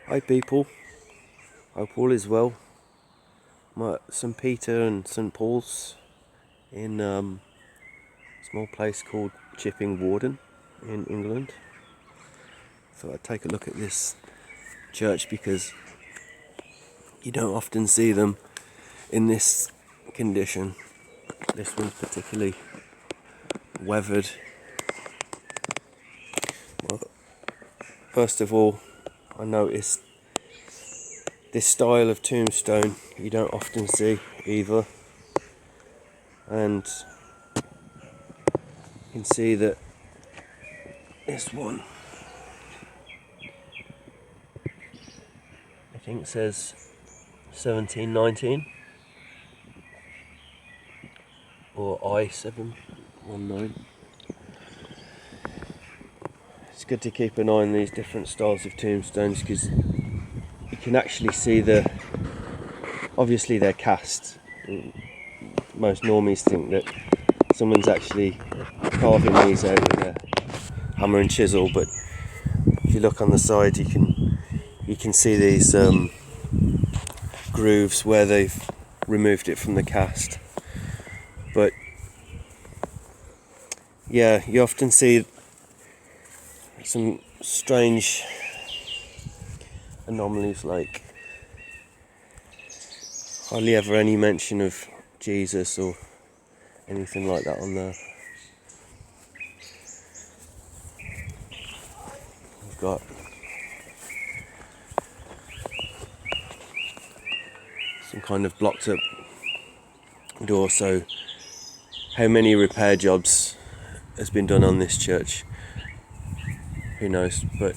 Hi people, hope all is well. I'm at St Peter and St Paul's in a small place called Chipping Warden in England. Thought I'd take a look at this church because you don't often see them in this condition. This one's particularly weathered. Well, first of all, I noticed this style of tombstone you don't often see either, and you can see that this one I think says 1719 or I-719. It's good to keep an eye on these different styles of tombstones because you can actually see obviously they're cast. Most normies think that someone's actually carving these out with a hammer and chisel, but if you look on the side you can see these grooves where they've removed it from the cast. But yeah, you often see some strange anomalies, like hardly ever any mention of Jesus or anything like that on there. We've got some kind of blocked up door, so how many repair jobs has been done on this church, who knows, but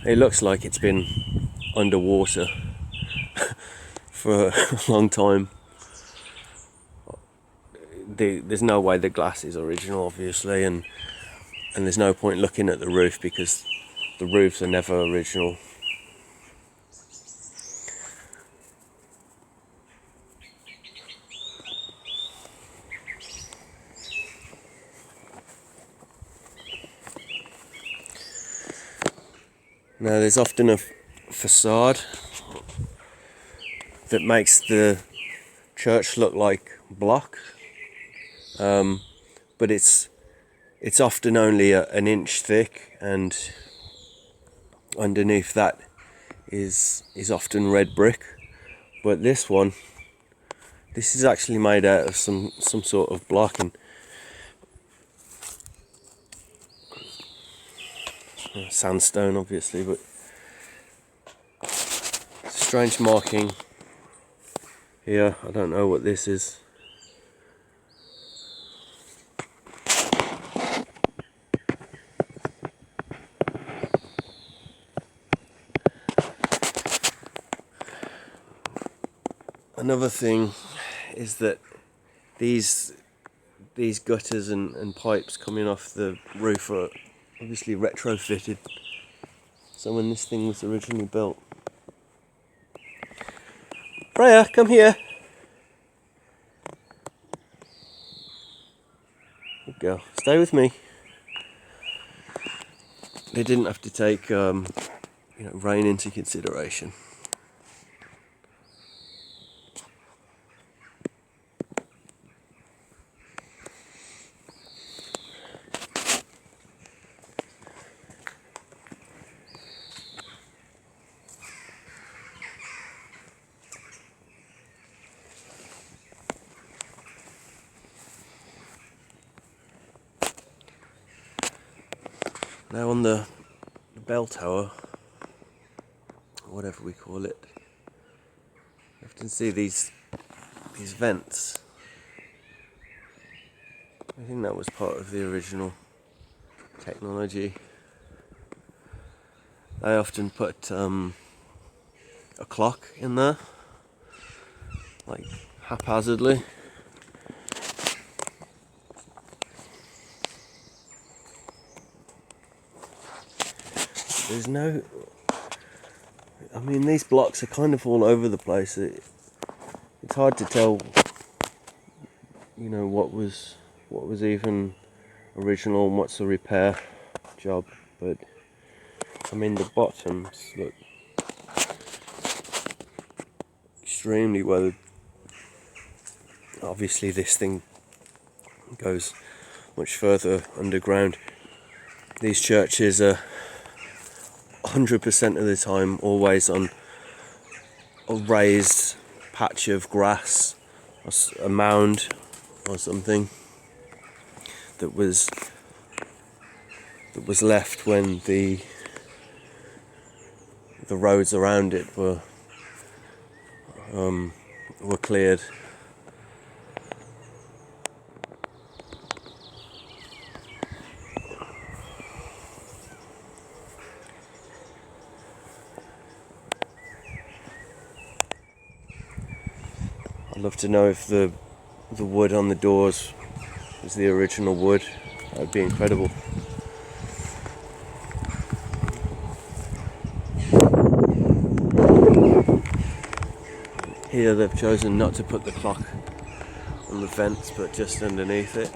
it looks like it's been underwater for a long time. There's no way the glass is original, obviously, and there's no point looking at the roof because the roofs are never original. Now there's often a facade that makes the church look like block, but it's often only an inch thick, and underneath that is often red brick. But this is actually made out of some sort of block, and sandstone obviously, but it's a strange marking here. I don't know what this is. Another thing is that these gutters and pipes coming off the roof are obviously retrofitted. So when this thing was originally built, Freya, come here. Good girl. Stay with me. They didn't have to take rain into consideration. Now on the bell tower, whatever we call it, you often see these vents. I think that was part of the original technology. They often put a clock in there, like haphazardly. There's no, I mean, these blocks are kind of all over the place. It's hard to tell, what was even original and what's a repair job. But I mean, the bottoms look extremely well. Obviously this thing goes much further underground. These churches are 100% of the time always on a raised patch of grass, or a mound or something that was left when the roads around it were cleared. I'd love to know if the wood on the doors was the original wood. That would be incredible. Here they've chosen not to put the clock on the fence, but just underneath it.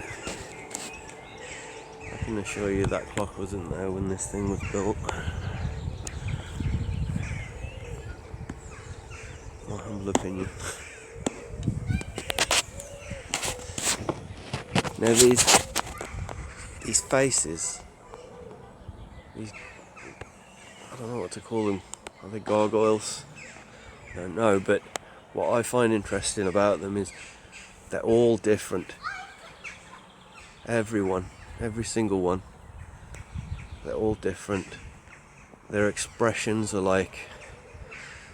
I can assure you that clock wasn't there when this thing was built. My humble opinion. Now these faces, I don't know what to call them. Are they gargoyles? I don't know, but what I find interesting about them is they're all different. Every single one. They're all different. Their expressions are like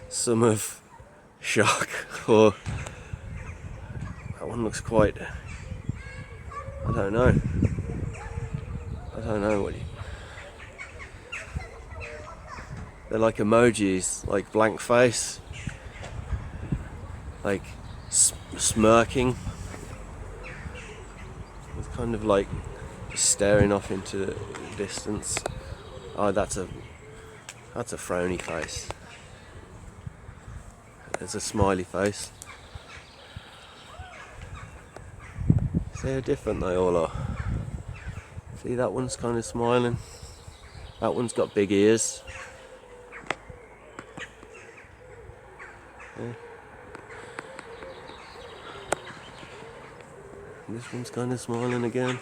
some of shock, or that one looks quite, I don't know what they're like emojis, like blank face, like smirking. It's kind of like just staring off into the distance. Oh, that's a frowny face. There's a smiley face. See how different they all are. See, that one's kind of smiling. That one's got big ears. Yeah. This one's kind of smiling again.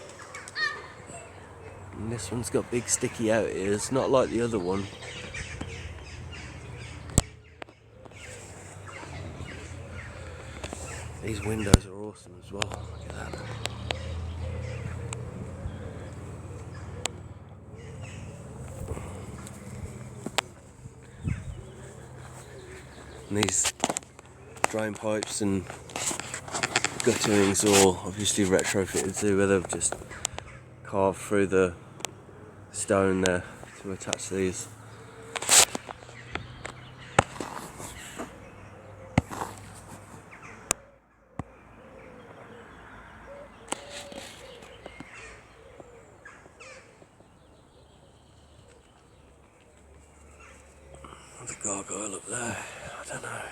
And this one's got big sticky out ears, not like the other one. These windows are awesome as well. Look at that. And these drain pipes and gutterings are all obviously retrofitted to, where they've just carved through the stone there to attach these. The gargoyle up there, I don't know.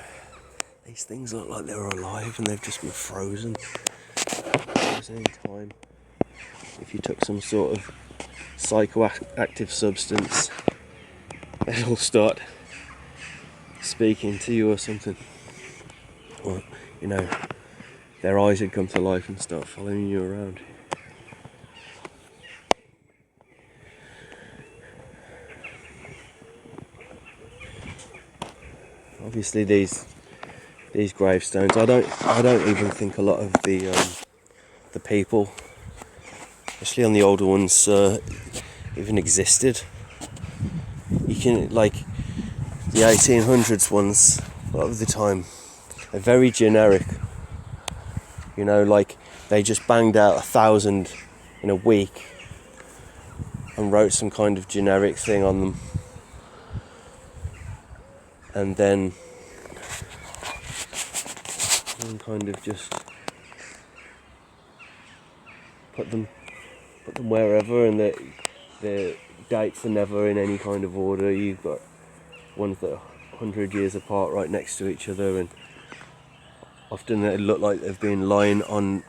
These things look like they're alive and they've just been frozen in time. If you took some sort of psychoactive substance, they'd all start speaking to you or something. Or, you know, their eyes would come to life and start following you around. Obviously these gravestones, I don't even think a lot of the people, especially on the older ones, even existed. You can, like, the 1800s ones, a lot of the time, they're very generic. You know, like, they just banged out 1,000 in a week and wrote some kind of generic thing on them. And then kind of just put them wherever, and the dates are never in any kind of order. You've got ones that are 100 years apart right next to each other, and often they look like they've been lying on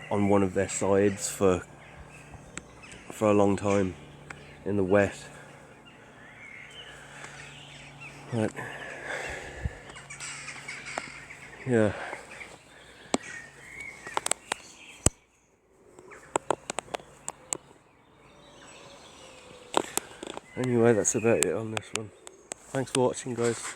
one of their sides for a long time in the wet. But yeah. Anyway, that's about it on this one. Thanks for watching, guys.